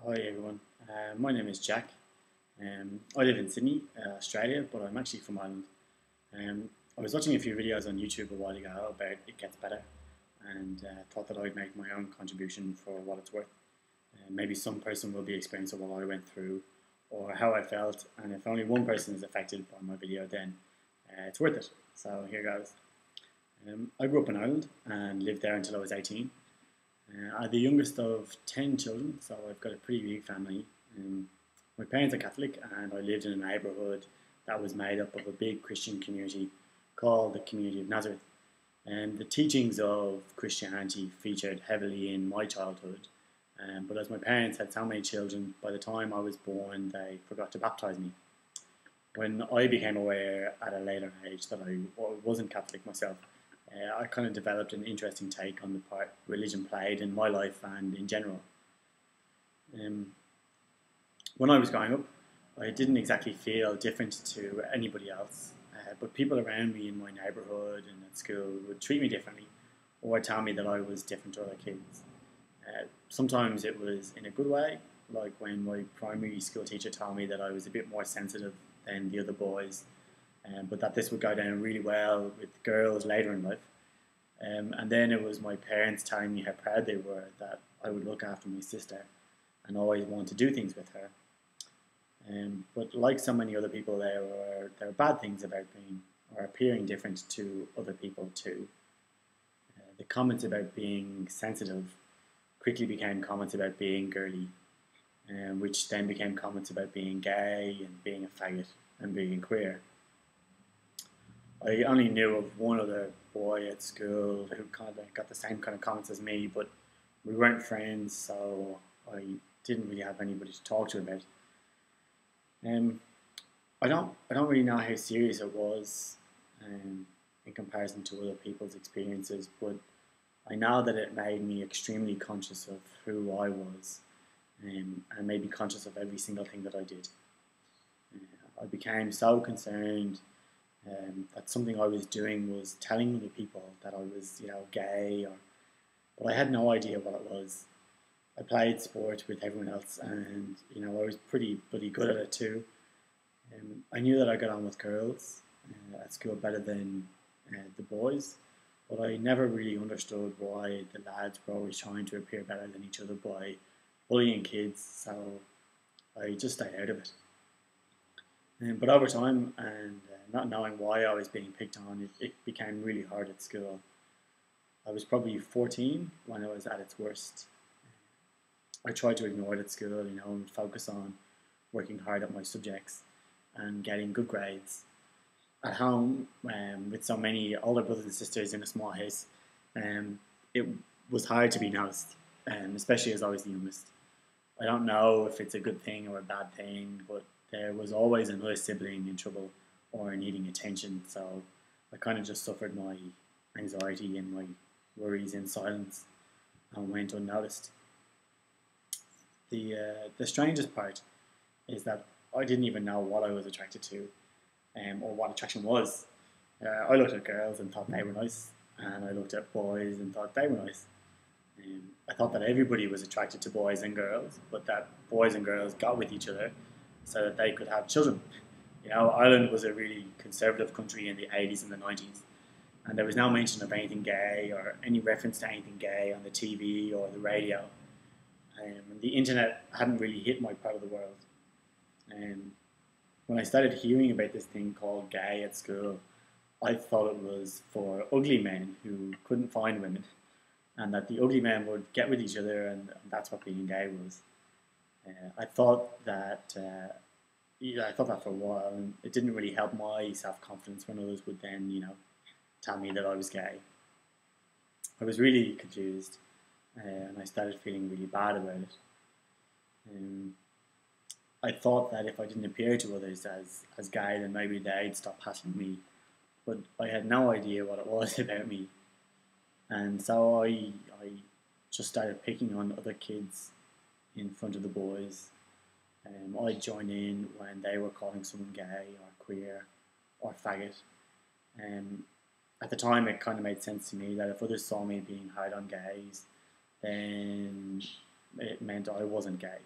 Hi everyone, my name is Jack. I live in Sydney, Australia, but I'm actually from Ireland. I was watching a few videos on YouTube a while ago about It Gets Better and thought that I'd make my own contribution for what it's worth. Maybe some person will be experiencing what I went through or how I felt, and if only one person is affected by my video, then it's worth it. So here goes. I grew up in Ireland and lived there until I was 18. I'm the youngest of 10 children, so I've got a pretty big family. My parents are Catholic, and I lived in a neighbourhood that was made up of a big Christian community called the Community of Nazareth. And the teachings of Christianity featured heavily in my childhood. But as my parents had so many children, by the time I was born, they forgot to baptise me. When I became aware at a later age that I wasn't Catholic myself, I kind of developed an interesting take on the part religion played in my life and in general. When I was growing up, I didn't exactly feel different to anybody else, but people around me in my neighbourhood and at school would treat me differently or tell me that I was different to other kids. Sometimes it was in a good way, like when my primary school teacher told me that I was a bit more sensitive than the other boys, but that this would go down really well with girls later in life. And then it was my parents telling me how proud they were that I would look after my sister and always want to do things with her. But like so many other people, there are bad things about being or appearing different to other people too. The comments about being sensitive quickly became comments about being girly, which then became comments about being gay and being a faggot and being queer. I only knew of one other boy at school who kind of got the same kind of comments as me, but we weren't friends, so I didn't really have anybody to talk to about it. I don't really know how serious it was in comparison to other people's experiences, but I know that it made me extremely conscious of who I was, and made me conscious of every single thing that I did. I became so concerned that something I was doing was telling other people that I was, gay, but I had no idea what it was. I played sport with everyone else, and I was pretty bloody good at it too. I knew that I got on with girls at school better than the boys, but I never really understood why the lads were always trying to appear better than each other by bullying kids. So I just stayed out of it. But over time, and not knowing why I was being picked on, it became really hard at school. I was probably 14 when it was at its worst. I tried to ignore it at school, and focus on working hard at my subjects and getting good grades. At home, with so many older brothers and sisters in a small house, it was hard to be noticed, especially as I was the youngest. I don't know if it's a good thing or a bad thing, but there was always another sibling in trouble or needing attention, so I kind of just suffered my anxiety and my worries in silence and went unnoticed. The strangest part is that I didn't even know what I was attracted to, or what attraction was. I looked at girls and thought they were nice, and I looked at boys and thought they were nice. I thought that everybody was attracted to boys and girls, but that boys and girls got with each other so that they could have children. Ireland was a really conservative country in the 80s and the 90s, and there was no mention of anything gay or any reference to anything gay on the TV or the radio. The internet hadn't really hit my part of the world. When I started hearing about this thing called gay at school, I thought it was for ugly men who couldn't find women, and that the ugly men would get with each other, and that's what being gay was. I thought that for a while, and it didn't really help my self-confidence when others would then, tell me that I was gay. I was really confused, and I started feeling really bad about it. I thought that if I didn't appear to others as gay, then maybe they'd stop hassling me, but I had no idea what it was about me. And so I just started picking on other kids in front of the boys. I'd join in when they were calling someone gay or queer or faggot. At the time, it kind of made sense to me that if others saw me being hard on gays, then it meant I wasn't gay.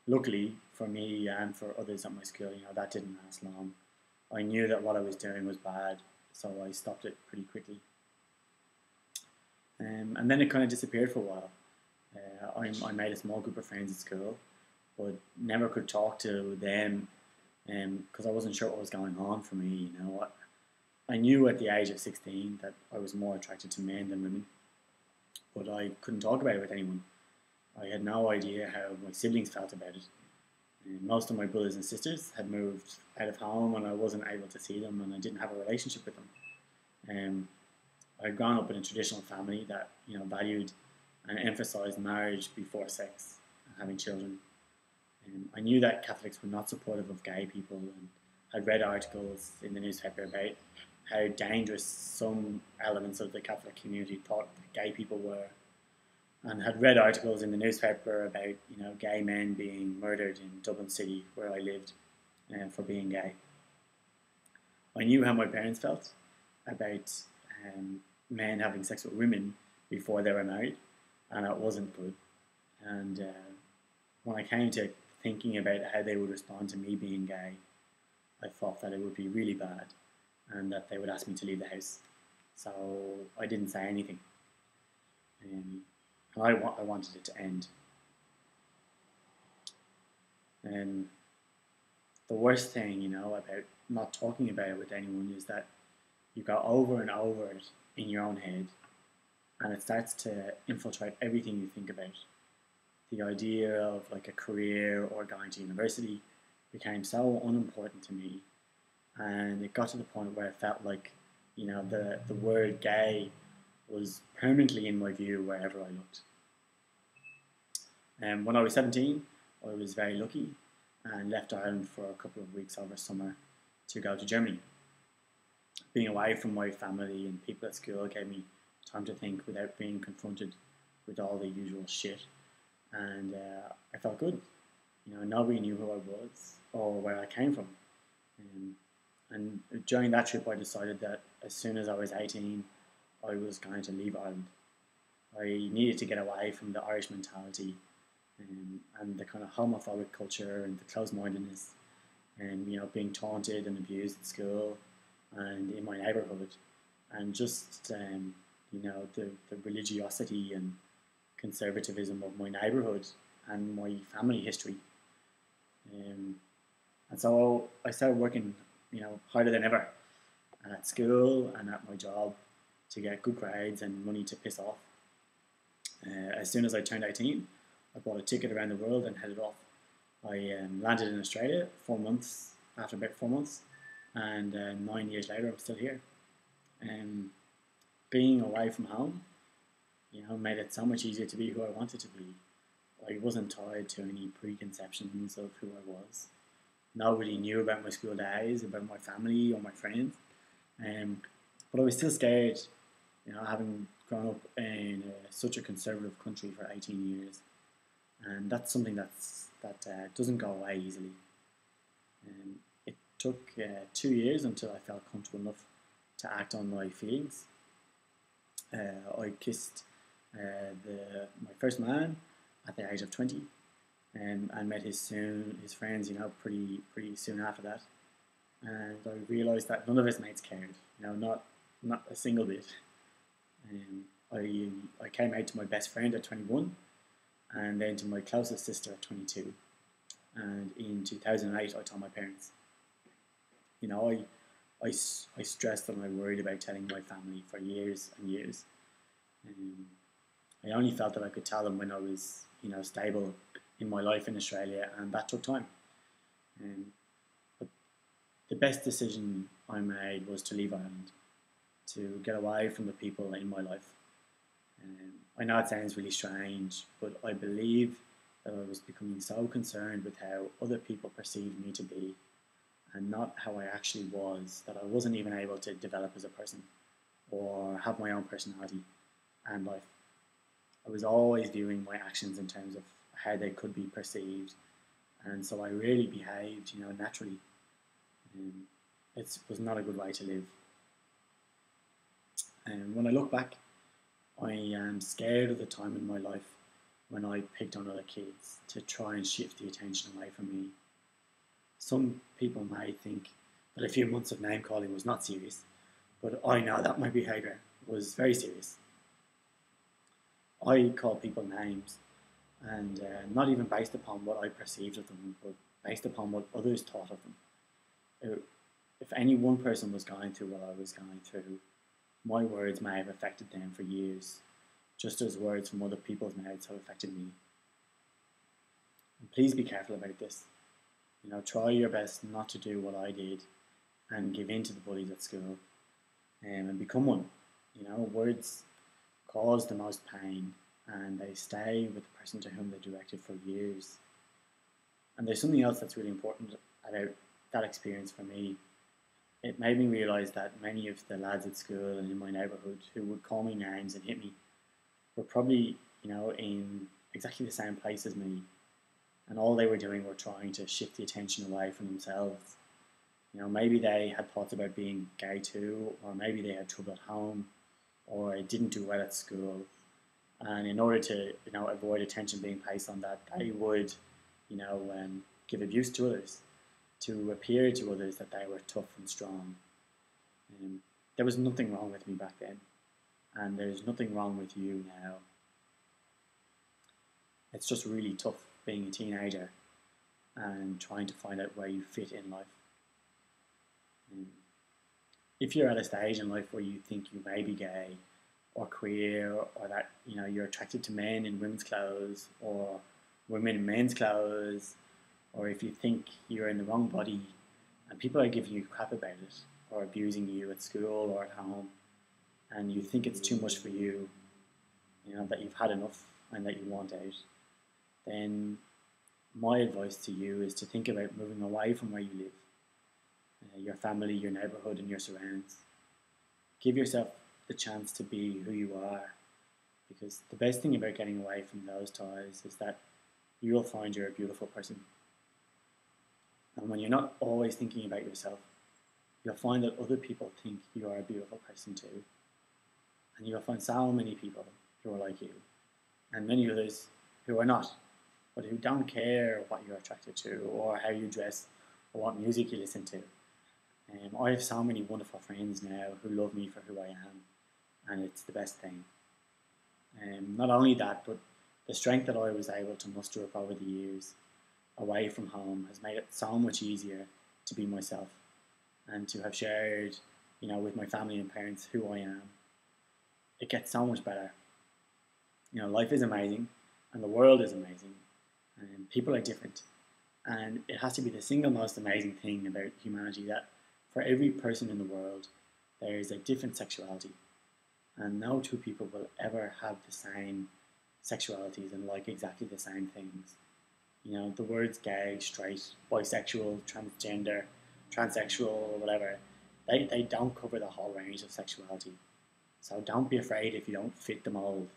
Luckily for me and for others at my school, that didn't last long. I knew that what I was doing was bad, so I stopped it pretty quickly. And then it kind of disappeared for a while. I made a small group of friends at school, but never could talk to them because I wasn't sure what was going on for me. I knew at the age of 16 that I was more attracted to men than women, but I couldn't talk about it with anyone. I had no idea how my siblings felt about it. Most of my brothers and sisters had moved out of home and I wasn't able to see them and I didn't have a relationship with them. I'd grown up in a traditional family that valued and emphasised marriage before sex and having children. I knew that Catholics were not supportive of gay people and had read articles in the newspaper about how dangerous some elements of the Catholic community thought that gay people were, and had read articles in the newspaper about gay men being murdered in Dublin City where I lived for being gay. I knew how my parents felt about men having sex with women before they were married, and it wasn't good. And when I came to thinking about how they would respond to me being gay, I thought that it would be really bad and that they would ask me to leave the house. So I didn't say anything. And I wanted it to end. And the worst thing, about not talking about it with anyone is that you go over and over it in your own head and it starts to infiltrate everything you think about. The idea of like a career or going to university became so unimportant to me, and it got to the point where it felt like the word gay was permanently in my view wherever I looked. And when I was 17, I was very lucky and left Ireland for a couple of weeks over summer to go to Germany. Being away from my family and people at school gave me time to think without being confronted with all the usual shit. And I felt good. Nobody knew who I was or where I came from. And during that trip, I decided that as soon as I was 18, I was going to leave Ireland. I needed to get away from the Irish mentality and the kind of homophobic culture and the closed-mindedness and, being taunted and abused at school and in my neighbourhood. And just, the religiosity and conservatism of my neighbourhood and my family history. And so I started working, harder than ever at school and at my job to get good grades and money to piss off. As soon as I turned 18, I bought a ticket around the world and headed off. I landed in Australia after about 4 months, and 9 years later I'm still here. Being away from home, made it so much easier to be who I wanted to be. I wasn't tied to any preconceptions of who I was. Nobody knew about my school days, about my family or my friends. But I was still scared, having grown up in such a conservative country for 18 years. And that's something that doesn't go away easily. It took 2 years until I felt comfortable enough to act on my feelings. I kissed my first man at the age of 20, and met his friends, pretty soon after that. And I realised that none of his mates cared, not a single bit. I came out to my best friend at 21, and then to my closest sister at 22. And in 2008, I told my parents. I stressed and I worried about telling my family for years and years. I only felt that I could tell them when I was, stable in my life in Australia, and that took time. But the best decision I made was to leave Ireland, to get away from the people in my life. I know it sounds really strange, but I believe that I was becoming so concerned with how other people perceived me to be and not how I actually was, that I wasn't even able to develop as a person or have my own personality and life. I was always viewing my actions in terms of how they could be perceived, and so I really behaved, naturally. It was not a good way to live. And when I look back, I am scared of the time in my life when I picked on other kids to try and shift the attention away from me. Some people may think that a few months of name calling was not serious, but I know that my behaviour was very serious. I call people names, and not even based upon what I perceived of them, but based upon what others thought of them. If any one person was going through what I was going through, my words may have affected them for years, just as words from other people's mouths have affected me. And please be careful about this. Try your best not to do what I did and give in to the bullies at school, and become one. Words cause the most pain, and they stay with the person to whom they're directed for years. And there's something else that's really important about that experience for me. It made me realise that many of the lads at school and in my neighbourhood who would call me names and hit me were probably, in exactly the same place as me. And all they were doing were trying to shift the attention away from themselves. Maybe they had thoughts about being gay too, or maybe they had trouble at home, or didn't do well at school. And in order to, avoid attention being placed on that, they would, give abuse to others, to appear to others that they were tough and strong. There was nothing wrong with me back then, and there's nothing wrong with you now. It's just really tough being a teenager and trying to find out where you fit in life. If you're at a stage in life where you think you may be gay or queer, or that you're attracted to men in women's clothes or women in men's clothes, or if you think you're in the wrong body and people are giving you crap about it or abusing you at school or at home, and you think it's too much for you, that you've had enough and that you want out, then my advice to you is to think about moving away from where you live, your family, your neighbourhood and your surroundings. Give yourself the chance to be who you are, because the best thing about getting away from those ties is that you'll find you're a beautiful person. And when you're not always thinking about yourself, you'll find that other people think you are a beautiful person too. And you'll find so many people who are like you, and many others who are not, but who don't care what you're attracted to, or how you dress, or what music you listen to. I have so many wonderful friends now who love me for who I am, and it's the best thing. Not only that, but the strength that I was able to muster up over the years away from home has made it so much easier to be myself and to have shared, with my family and parents who I am. It gets so much better. Life is amazing and the world is amazing and people are different, and it has to be the single most amazing thing about humanity that for every person in the world there is a different sexuality, and no two people will ever have the same sexualities and like exactly the same things. The words gay, straight, bisexual, transgender, transsexual, or whatever, they don't cover the whole range of sexuality. So don't be afraid if you don't fit the mold.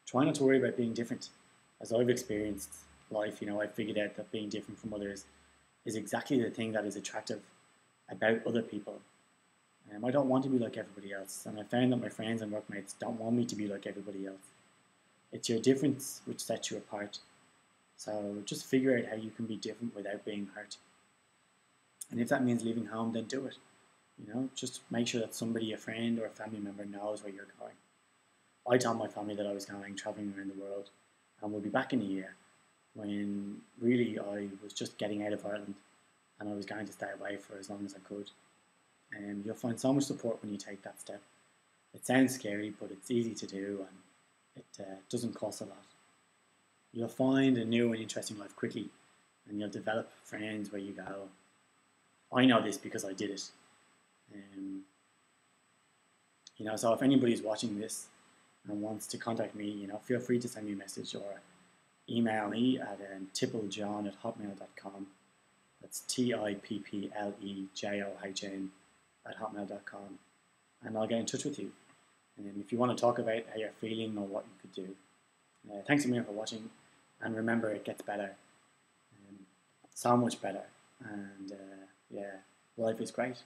Try not to worry about being different. As I've experienced life, I've figured out that being different from others is exactly the thing that is attractive about other people. I don't want to be like everybody else, and I found that my friends and workmates don't want me to be like everybody else. It's your difference which sets you apart. So just figure out how you can be different without being hurt. And if that means leaving home, then do it. Just make sure that somebody, a friend or a family member, knows where you're going. I told my family that I was going travelling around the world and would be back in a year, when really I was just getting out of Ireland and I was going to stay away for as long as I could. And you'll find so much support when you take that step. It sounds scary, but it's easy to do, and it doesn't cost a lot. You'll find a new and interesting life quickly, and you'll develop friends where you go. I know this because I did it. So if anybody's watching this and wants to contact me, feel free to send me a message or email me at tipplejohn@hotmail.com. That's tipplejohn@hotmail.com, and I'll get in touch with you. And if you want to talk about how you're feeling or what you could do. Thanks a million for watching, and remember, it gets better, so much better, and life is great.